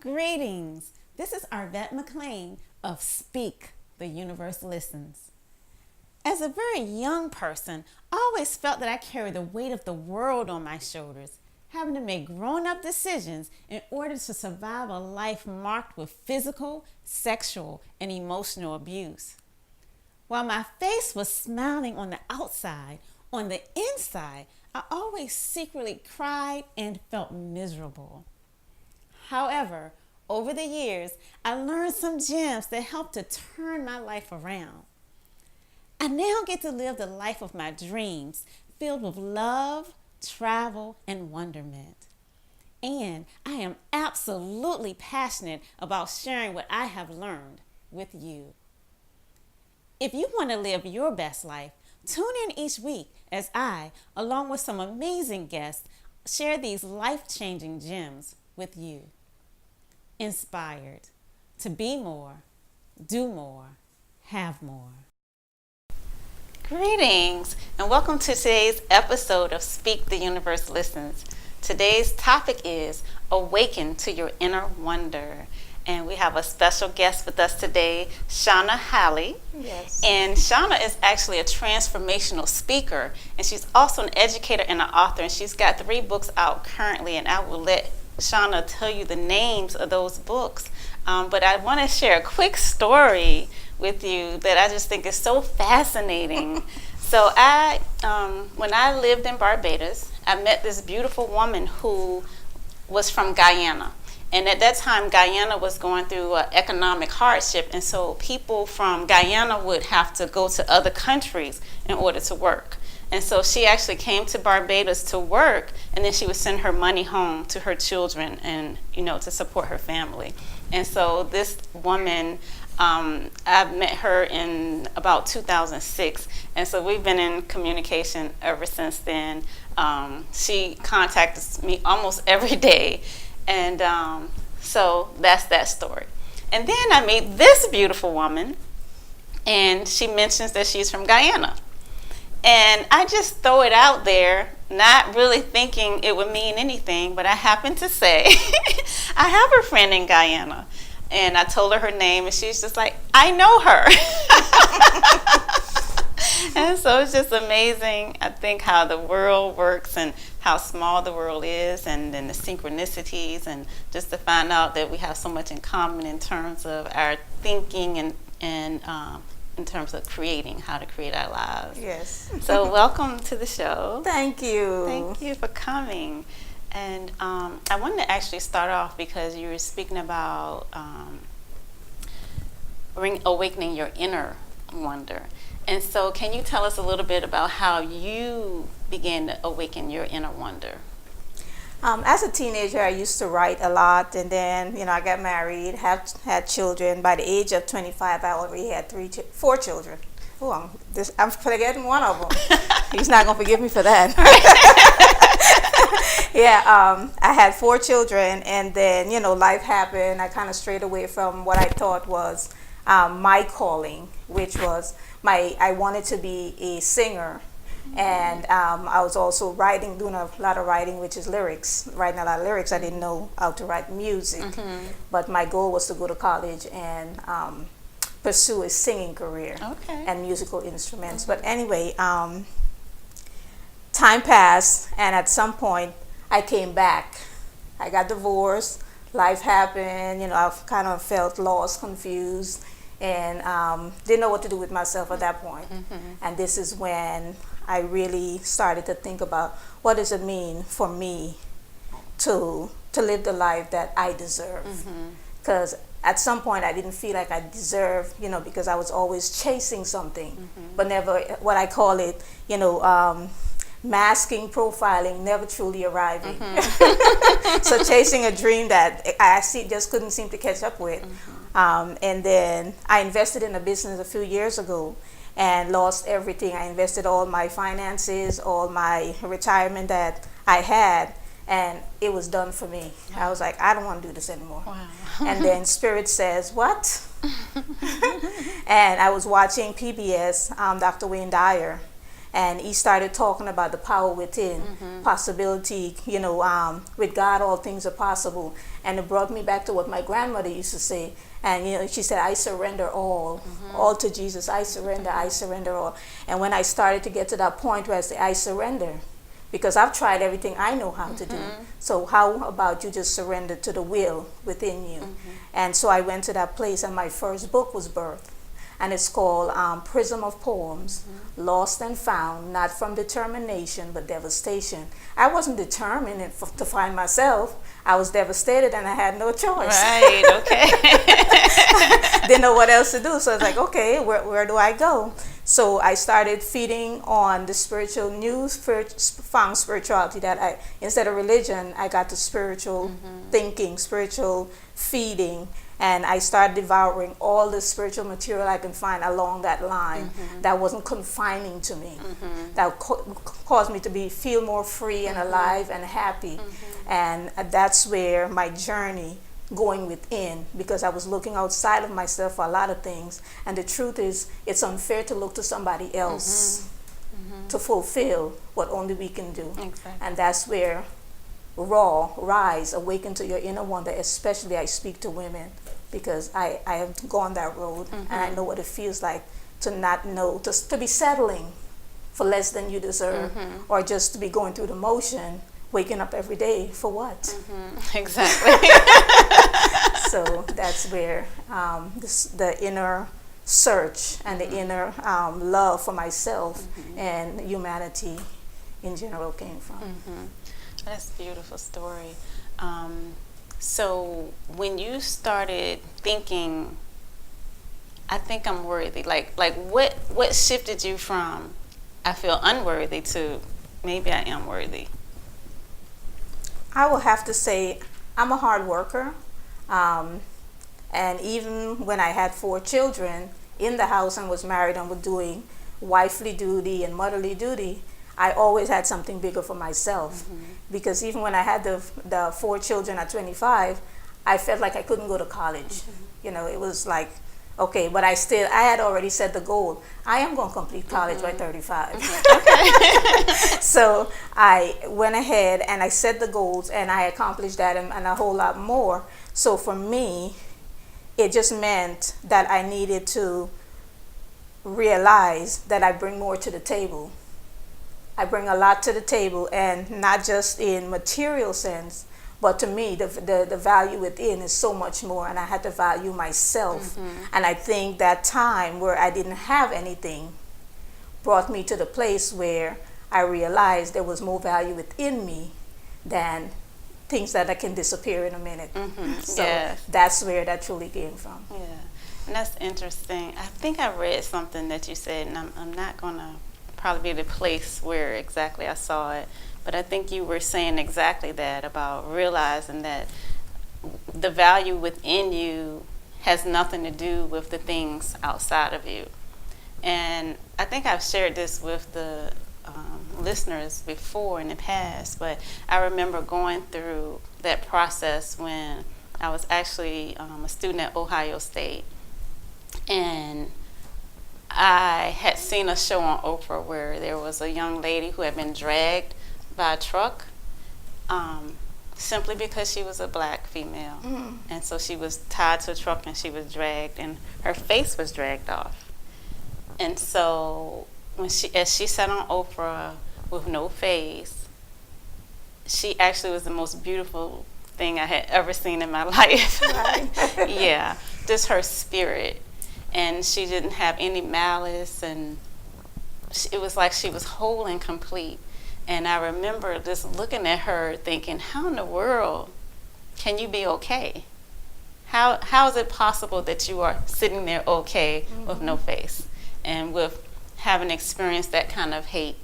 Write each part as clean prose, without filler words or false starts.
Greetings. This is Arvat McClaine of Speak, the Universe Listens. As a very young person, I always felt that I carried the weight of the world on my shoulders, having to make grown-up decisions in order to survive a life marked with physical, sexual, and emotional abuse. While my face was smiling on the outside, on the inside, I always secretly cried and felt miserable. However, over the years, I learned some gems that helped to turn my life around. I now get to live the life of my dreams, filled with love, travel, and wonderment. And I am absolutely passionate about sharing what I have learned with you. If you want to live your best life, tune in each week as I, along with some amazing guests, share these life-changing gems with you. Inspired to be more, do more, have more. Greetings and welcome to today's episode of Speak, the Universe Listens. Today's topic is Awaken to Your Inner Wonder. And we have a special guest with us today, Shawna Halley. Yes. And Shawna is actually a transformational speaker, and she's also an educator and an author, and she's got 3 books out currently, and I will let Shawna tell you the names of those books. But I want to share a quick story with you that I just think is so fascinating. So when I lived in Barbados, I met this beautiful woman who was from Guyana. And at that time, Guyana was going through economic hardship, and so people from Guyana would have to go to other countries in order to work. And so she actually came to Barbados to work, and then she would send her money home to her children and, to support her family. And so this woman, I met her in about 2006, and so we've been in communication ever since then. She contacts me almost every day. And so that's that story. And then I meet this beautiful woman, and she mentions that she's from Guyana. And I just throw it out there, not really thinking it would mean anything, but I happen to say, I have a friend in Guyana. And I told her name, and she's just like, I know her. And so it's just amazing, I think, how the world works and how small the world is, and then the synchronicities, and just to find out that we have so much in common in terms of our thinking and in terms of creating, how to create our lives. Yes. So welcome to the show. Thank you. Thank you for coming. And I wanted to actually start off because you were speaking about awakening your inner wonder. And so can you tell us a little bit about how you began to awaken your inner wonder? As a teenager, I used to write a lot, and then, I got married, had children. By the age of 25, I already had 4 children. Oh, I'm forgetting one of them. He's not going to forgive me for that. Yeah, I had 4 children, and then, life happened. I kind of strayed away from what I thought was my calling, which was I wanted to be a singer. And I was also doing a lot of writing, which is writing a lot of lyrics. I didn't know how to write music, but my goal was to go to college and pursue a singing career and musical instruments. But anyway, time passed, and at some point, I came back. I got divorced. Life happened. I kind of felt lost, confused, and didn't know what to do with myself at that point. And this is when I really started to think about what does it mean for me to live the life that I deserve. Because at some point I didn't feel like I deserved, because I was always chasing something, but never, what I call it, masking, profiling, never truly arriving. So chasing a dream that I just couldn't seem to catch up with. And then I invested in a business a few years ago and lost everything. I invested all my finances, all my retirement that I had, and it was done for me. I was like, I don't want to do this anymore. Wow. And then Spirit says, what? And I was watching PBS, Dr. Wayne Dyer, and he started talking about the power within, possibility, with God all things are possible. And it brought me back to what my grandmother used to say. And she said, I surrender all to Jesus. I surrender all. And when I started to get to that point where I say, I surrender, because I've tried everything I know how to do. So how about you just surrender to the will within you? And so I went to that place, and my first book was birthed. And it's called Prism of Poems, Lost and Found, Not from Determination, but Devastation. I wasn't determined to find myself. I was devastated, and I had no choice. Right, okay. Didn't know what else to do. So I was like, okay, where do I go? So I started feeding on the spiritual found spirituality that instead of religion, I got to spiritual thinking, spiritual feeding. And I started devouring all the spiritual material I can find along that line that wasn't confining to me, that caused me to feel more free and alive and happy. And that's where my journey going within, because I was looking outside of myself for a lot of things. And the truth is, it's unfair to look to somebody else to fulfill what only we can do. Exactly. And that's where rise, awaken to your inner wonder. Especially I speak to women, because I have gone that road, and I know what it feels like to not know, to be settling for less than you deserve, or just to be going through the motion, waking up every day for what? Exactly. So that's where the inner search and the inner love for myself and humanity in general came from. That's a beautiful story. So when you started thinking, I think I'm worthy, like what shifted you from I feel unworthy to maybe I am worthy? I will have to say I'm a hard worker. And even when I had 4 children in the house and was married and was doing wifely duty and motherly duty, I always had something bigger for myself. Because even when I had the 4 children at 25, I felt like I couldn't go to college. It was like, okay, but I had already set the goal. I am going to complete college by 35. So I went ahead and I set the goals, and I accomplished that and a whole lot more. So for me, it just meant that I needed to realize that I bring more to the table. I bring a lot to the table, and not just in material sense, but to me, the value within is so much more, and I had to value myself. And I think that time where I didn't have anything brought me to the place where I realized there was more value within me than things that can disappear in a minute. So that's where that truly came from. Yeah, and that's interesting. I think I read something that you said, and I'm not going to probably be the place where exactly I saw it, but I think you were saying exactly that, about realizing that the value within you has nothing to do with the things outside of you. And I think I've shared this with the listeners before in the past, but I remember going through that process when I was actually a student at Ohio State, and I had seen a show on Oprah where there was a young lady who had been dragged by a truck simply because she was a black female. And so she was tied to a truck and she was dragged, and her face was dragged off. And so as she sat on Oprah with no face, she actually was the most beautiful thing I had ever seen in my life. Right. Yeah, just her spirit. And she didn't have any malice, and it was like she was whole and complete. And I remember just looking at her thinking, how in the world can you be okay? How is it possible that you are sitting there okay with no face and with having experienced that kind of hate,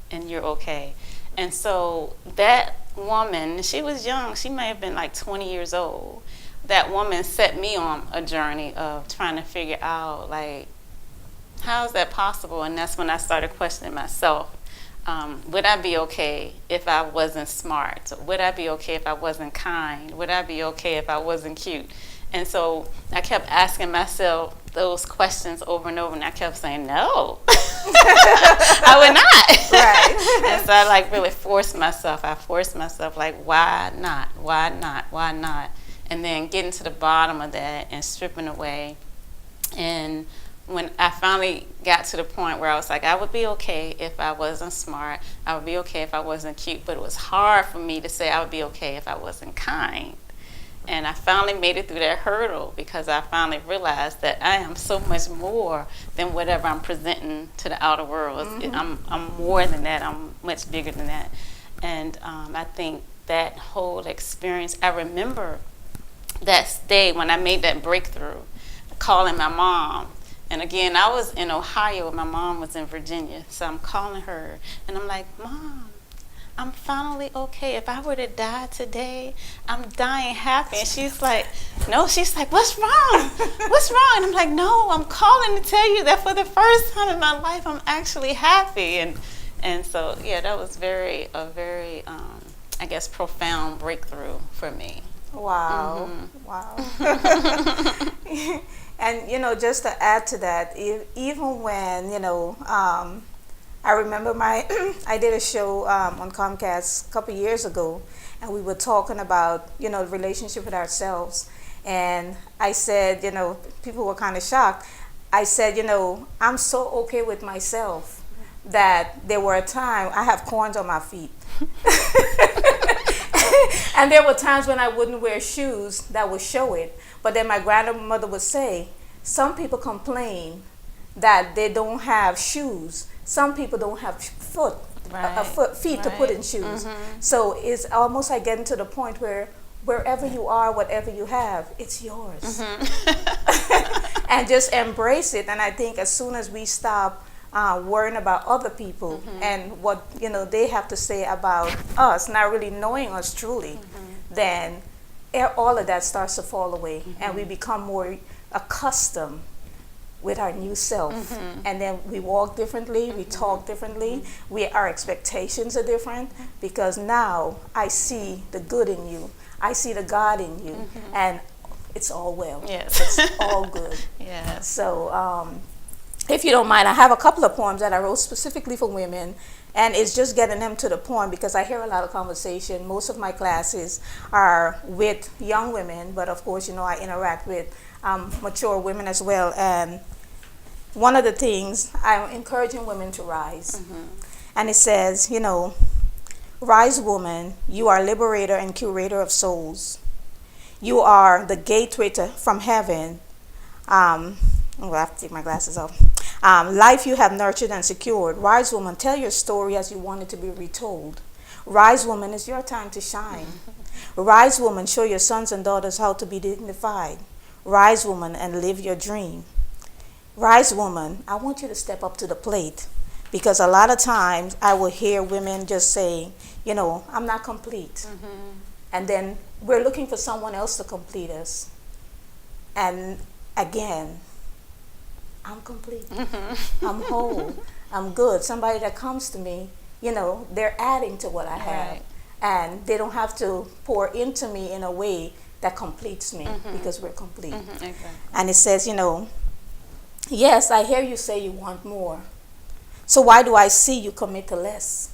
and you're okay? And so that woman, she was young, she may have been like 20 years old. That woman set me on a journey of trying to figure out, like, how is that possible? And that's when I started questioning myself. Would I be okay if I wasn't smart? Would I be okay if I wasn't kind? Would I be okay if I wasn't cute? And so I kept asking myself those questions over and over, and I kept saying, no, I would not. Right. And so I like really forced myself. I forced myself, like, why not? Why not? Why not? And then getting to the bottom of that and stripping away. And when I finally got to the point where I was like, I would be okay if I wasn't smart. I would be okay if I wasn't cute. But it was hard for me to say I would be okay if I wasn't kind. And I finally made it through that hurdle because I finally realized that I am so much more than whatever I'm presenting to the outer world. I'm more than that. I'm much bigger than that. And I think that whole experience, I remember that day when I made that breakthrough, calling my mom. And again, I was in Ohio, my mom was in Virginia. So I'm calling her, and I'm like, Mom, I'm finally okay. If I were to die today, I'm dying happy. And she's like, no, she's like, what's wrong? What's wrong? And I'm like, no, I'm calling to tell you that for the first time in my life, I'm actually happy. And so, yeah, that was a very, I guess, profound breakthrough for me. Wow. Wow. And, just to add to that, even when, I remember I did a show on Comcast a couple years ago, and we were talking about, the relationship with ourselves. And I said, people were kind of shocked. I said, I'm so okay with myself that there were a time I have corns on my feet. And there were times when I wouldn't wear shoes that would show it. But then my grandmother would say, some people complain that they don't have shoes. Some people don't have feet to put in shoes. So it's almost like getting to the point where wherever you are, whatever you have, it's yours. And just embrace it. And I think as soon as we stop worrying about other people and what they have to say about us, not really knowing us truly, then all of that starts to fall away, and we become more accustomed with our new self. And then we walk differently, we talk differently, our expectations are different, because now I see the good in you, I see the God in you, and it's all well. Yes. It's all good. Yes. So if you don't mind, I have a couple of poems that I wrote specifically for women, and it's just getting them to the point because I hear a lot of conversation. Most of my classes are with young women, but of course, I interact with mature women as well. And one of the things, I'm encouraging women to rise. And it says, rise woman, you are liberator and curator of souls. You are the gateway from heaven. I have to take my glasses off. Life you have nurtured and secured. Rise woman, tell your story as you want it to be retold. Rise woman, it's your time to shine. Rise woman, show your sons and daughters how to be dignified. Rise woman and live your dream. Rise woman, I want you to step up to the plate, because a lot of times I will hear women just saying, I'm not complete. And then we're looking for someone else to complete us. And again, I'm complete. I'm whole. I'm good. Somebody that comes to me, they're adding to what I have. Right. And they don't have to pour into me in a way that completes me, because we're complete. Exactly. And it says, yes, I hear you say you want more. So why do I see you commit to less?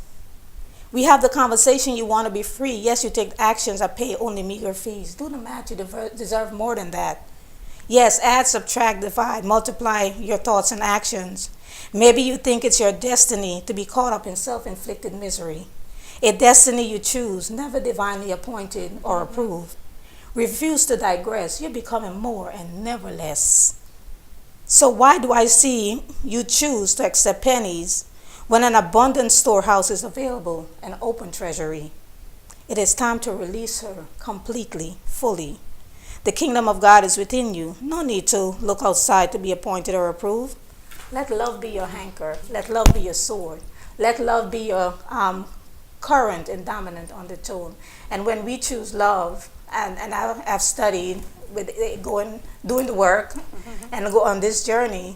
We have the conversation, you want to be free. Yes, you take actions, I pay only meager fees. Do the math, you deserve more than that. Yes, add, subtract, divide, multiply your thoughts and actions. Maybe you think it's your destiny to be caught up in self-inflicted misery. A destiny you choose, never divinely appointed or approved. Refuse to digress, you're becoming more and never less. So why do I see you choose to accept pennies when an abundant storehouse is available, an open treasury? It is time to release her completely, fully. The kingdom of God is within you. No need to look outside to be appointed or approved. Let love be your anchor. Let love be your sword. Let love be your current and dominant undertone. And when we choose love, and I've studied with doing the work and go on this journey,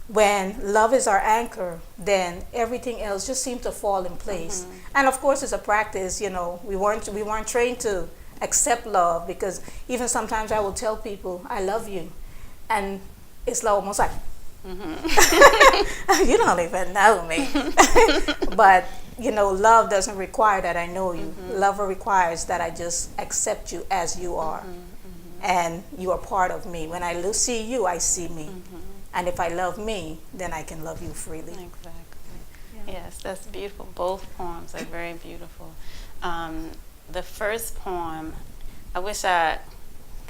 when love is our anchor, then everything else just seems to fall in place. And of course, it's a practice. We weren't trained to accept love, because even sometimes I will tell people I love you, and it's like almost like you don't even know me. But love doesn't require that I know you. Love requires that I just accept you as you are, and you are part of me. When I see you, I see me, and if I love me, then I can love you freely. Exactly. Yes, that's beautiful. Both poems are very beautiful. The first poem, I wish can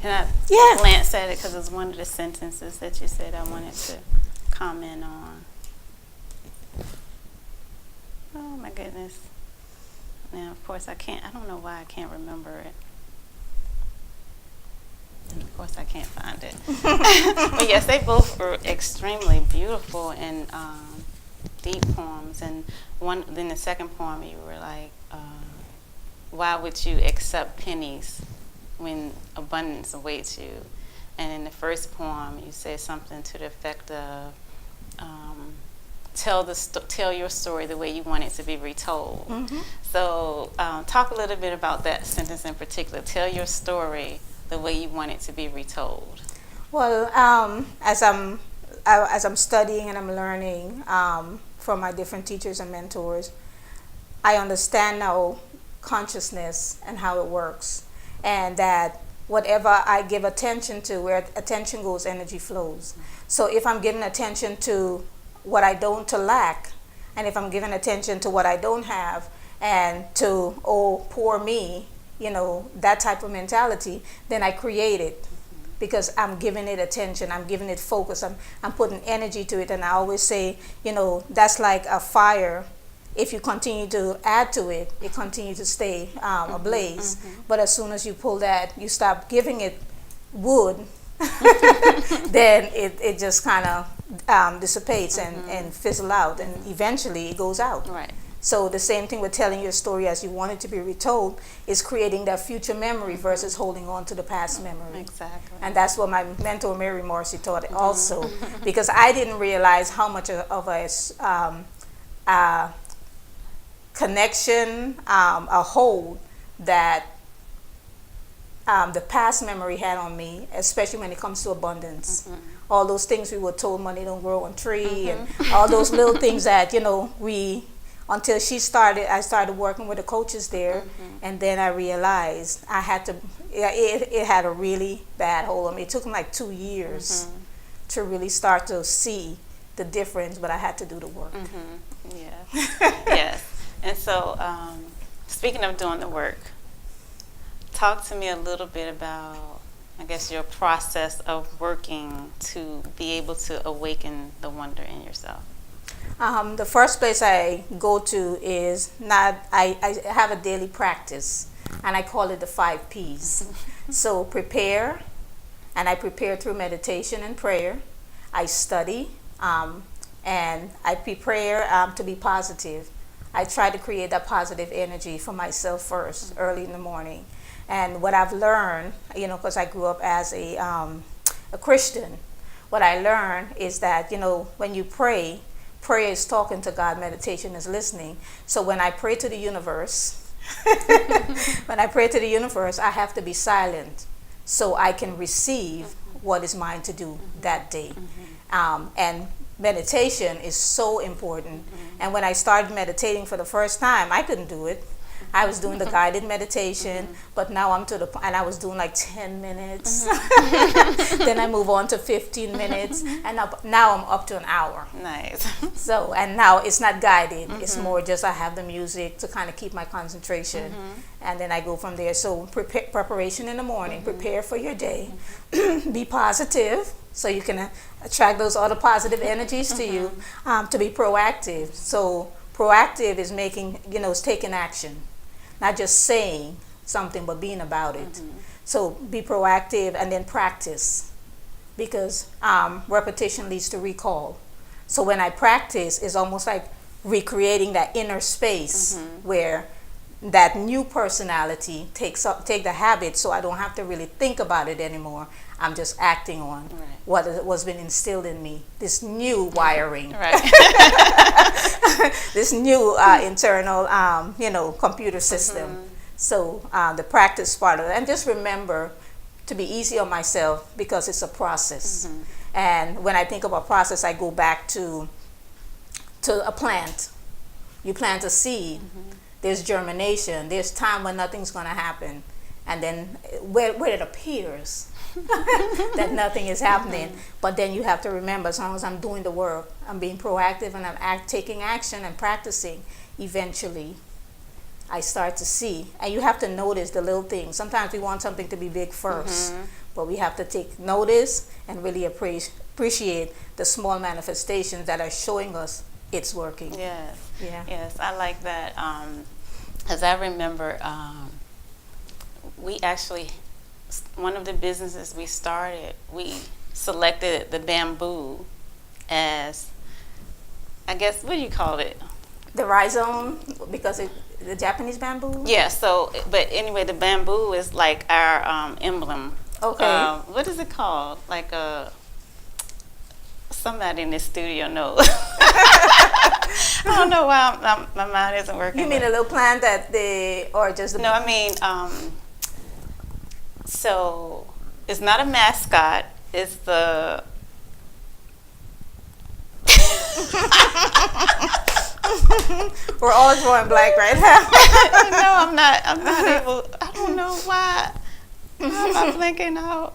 I glance at it, because it's one of the sentences that you said I wanted to comment on. Oh my goodness. Now, of course, I don't know why I can't remember it. And of course, I can't find it. But yes, they both were extremely beautiful and deep poems. And then the second poem, you were like, why would you accept pennies when abundance awaits you? And in the first poem, you said something to the effect of, tell your story the way you want it to be retold. So talk a little bit about that sentence in particular. Tell your story the way you want it to be retold. Well, as I'm studying and I'm learning from my different teachers and mentors, I understand now consciousness and how it works, and that whatever I give attention to, where attention goes, energy flows. So if I'm giving attention to what I don't to lack, and if I'm giving attention to what I don't have, and to poor me, that type of mentality, then I create it, because I'm giving it attention, I'm giving it focus, I'm putting energy to it. And I always say, that's like a fire. If you continue to add to it, it continues to stay ablaze. But as soon as you you stop giving it wood, then it just kind of dissipates and fizzle out, and eventually it goes out. Right. So the same thing with telling your story as you want it to be retold is creating that future memory versus holding on to the past memory. Exactly. And that's what my mentor Mary Morrissey taught also, because I didn't realize how much of a connection, a hold that the past memory had on me, especially when it comes to abundance. All those things we were told, money don't grow on tree, and all those little things that until I started working with the coaches there, and then I realized I had to. It had a really bad hold on me. It took me like 2 years to really start to see the difference, but I had to do the work. Yes. Yes. And so, speaking of doing the work, talk to me a little bit about, I guess, your process of working to be able to awaken the wonder in yourself. The first place I go to is I have a daily practice, and I call it the 5 P's. So prepare, and I prepare through meditation and prayer. I study, and I prepare to be positive. I try to create that positive energy for myself first, early in the morning. And what I've learned, because I grew up as a Christian, what I learned is that, when you pray, prayer is talking to God, meditation is listening. So when I pray to the universe, I have to be silent so I can receive what is mine to do that day. And meditation is so important. And when I started meditating for the first time, I couldn't do it. I was doing the guided meditation, but now and I was doing like 10 minutes. Then I move on to 15 minutes, and now I'm up to an hour. Nice. So, and now it's not guided. It's more just I have the music to kind of keep my concentration, and then I go from there. So preparation in the morning, prepare for your day, be positive, so you can attract those other positive energies to you, to be proactive. So proactive is is taking action. Not just saying something, but being about it. So be proactive, and then practice, because repetition leads to recall. So when I practice, it's almost like recreating that inner space where that new personality take the habit, so I don't have to really think about it anymore. I'm just acting on what was been instilled in me, this new wiring, this new internal, computer system. So the practice part of it, and just remember to be easy on myself because it's a process. And when I think of a process, I go back to a plant. You plant a seed. There's germination. There's time when nothing's going to happen, and then where it appears that nothing is happening. But then you have to remember, as long as I'm doing the work, I'm being proactive, and I'm taking action and practicing, eventually I start to see. And you have to notice the little things. Sometimes we want something to be big first, but we have to take notice and really appreciate the small manifestations that are showing us it's working. Yes. Yeah. Yes, I like that. As I remember, we actually, one of the businesses we started, we selected the bamboo as, I guess, what do you call it? The rhizome, because the Japanese bamboo? Yeah, so, but anyway, the bamboo is like our emblem. Okay. What is it called? Like somebody in this studio knows. I don't know why my mind isn't working. You mean a little plant that or just the... No, I mean, so it's not a mascot. It's the... We're all drawing blank right now. No, I'm not able. I don't know why. I'm not blanking out.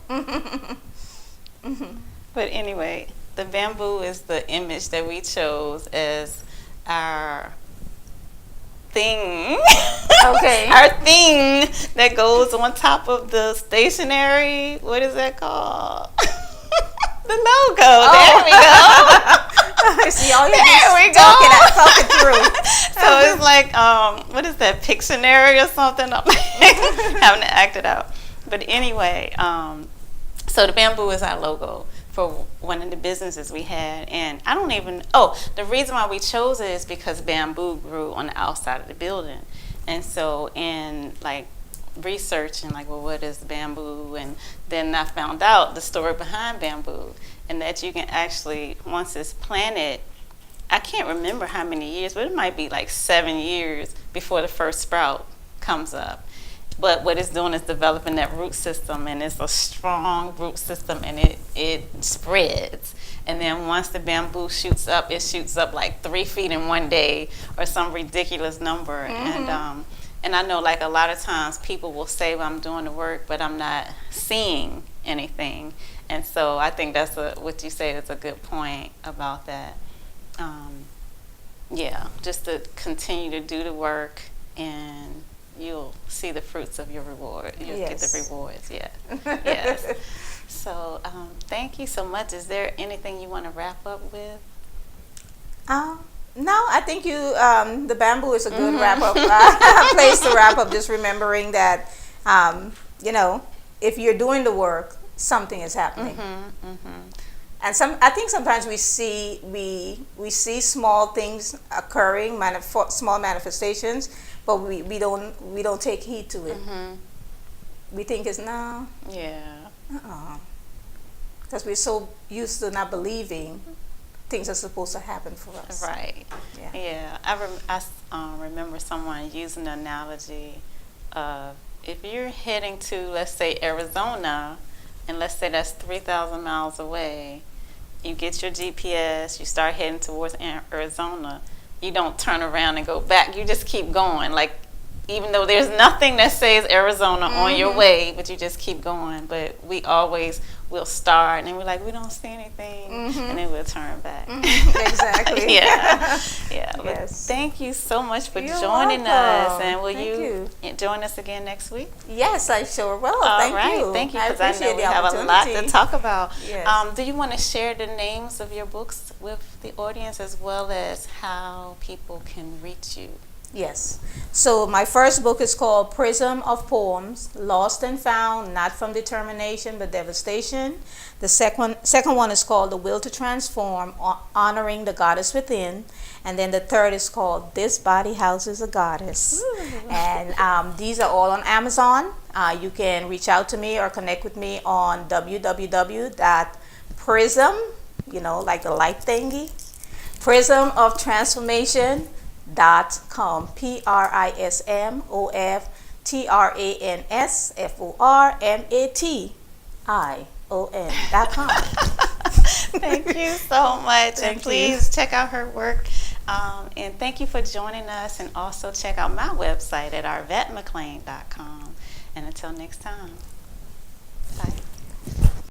But anyway, the bamboo is the image that we chose as our thing. Okay. Our thing that goes on top of the stationery. What is that called? The logo. There we go. See, all you There we go. Talking through. So it's like, what is that, Pictionary or something? I'm having to act it out. But anyway, so the bamboo is our logo for one of the businesses we had. And I don't even, the reason why we chose it is because bamboo grew on the outside of the building. And so in like researching, like, well, what is bamboo? And then I found out the story behind bamboo, and that you can actually, once it's planted, I can't remember how many years, but it might be like 7 years before the first sprout comes up. But what it's doing is developing that root system, and it's a strong root system, and it spreads. And then once the bamboo shoots up, it shoots up like 3 feet in one day or some ridiculous number. And I know, like, a lot of times people will say, well, I'm doing the work, but I'm not seeing anything. And so I think that's what you say is a good point about that. Yeah, just to continue to do the work, and you'll see the fruits of your reward. You'll get the rewards, yes. So thank you so much. Is there anything you want to wrap up with? No, I think the bamboo is a good wrap up place to wrap up. Just remembering that, if you're doing the work, something is happening. And I think sometimes we see small things occurring, small manifestations, but we don't take heed to it. We think it's no. Yeah. Because we're so used to not believing things are supposed to happen for us. Right. Yeah. I remember someone using the analogy of, if you're heading to, let's say, Arizona, and let's say that's 3,000 miles away, you get your GPS, you start heading towards Arizona, you don't turn around and go back. You just keep going. Like, even though there's nothing that says Arizona on your way, but you just keep going. But we always will start, and then we're like, we don't see anything, and then we'll turn back. Exactly. Yeah. But Yes. thank you so much for You're joining welcome. us, and will Thank you join us again next week? Yes, I sure will. All Thank right. you. Thank you, I because I know appreciate we the have a lot to opportunity. talk about. Yes. Do you want to share the names of your books with the audience, as well as how people can reach you? Yes. So my first book is called Prism of Poems, Lost and Found, Not from Determination but Devastation. The second one is called The Will to Transform, Honoring the Goddess Within. And then the third is called This Body Houses a Goddess. And these are all on Amazon. You can reach out to me or connect with me on www.prism, like the light thingy, prismoftransformation.com, PRISMOF transformation.com. Thank you so much. And Thank please check out her work. And thank you for joining us. And also check out my website at arvatmcclaine.com. And until next time.